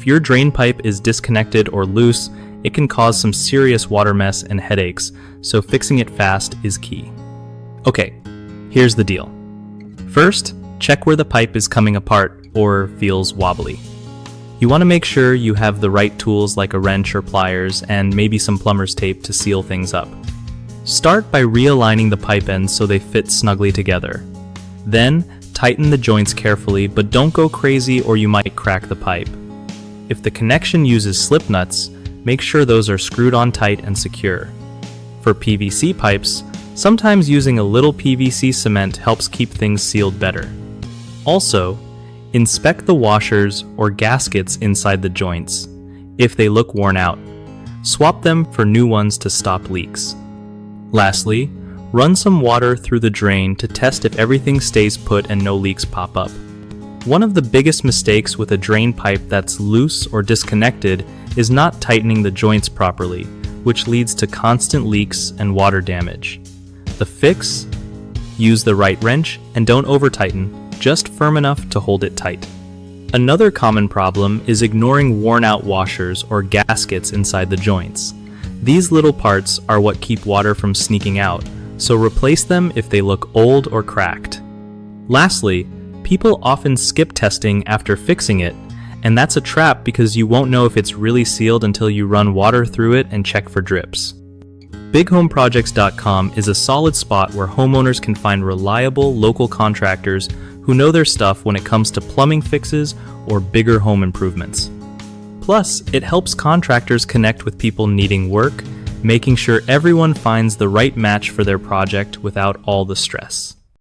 If your drain pipe is disconnected or loose, it can cause some serious water mess and headaches, so fixing it fast is key. Okay, here's the deal. First, check where the pipe is coming apart or feels wobbly. You want to make sure you have the right tools like a wrench or pliers and maybe some plumber's tape to seal things up. Start by realigning the pipe ends so they fit snugly together. Then, tighten the joints carefully, but don't go crazy or you might crack the pipe. If the connection uses slip nuts, make sure those are screwed on tight and secure. For PVC pipes, sometimes using a little PVC cement helps keep things sealed better. Also, inspect the washers or gaskets inside the joints. If they look worn out, swap them for new ones to stop leaks. Lastly, run some water through the drain to test if everything stays put and no leaks pop up. One of the biggest mistakes with a drain pipe that's loose or disconnected is not tightening the joints properly, which leads to constant leaks and water damage. The fix? Use the right wrench and don't over-tighten, just firm enough to hold it tight. Another common problem is ignoring worn-out washers or gaskets inside the joints. These little parts are what keep water from sneaking out, so replace them if they look old or cracked. Lastly, people often skip testing after fixing it, and that's a trap because you won't know if it's really sealed until you run water through it and check for drips. BigHomeProjects.com is a solid spot where homeowners can find reliable local contractors who know their stuff when it comes to plumbing fixes or bigger home improvements. Plus, it helps contractors connect with people needing work, making sure everyone finds the right match for their project without all the stress.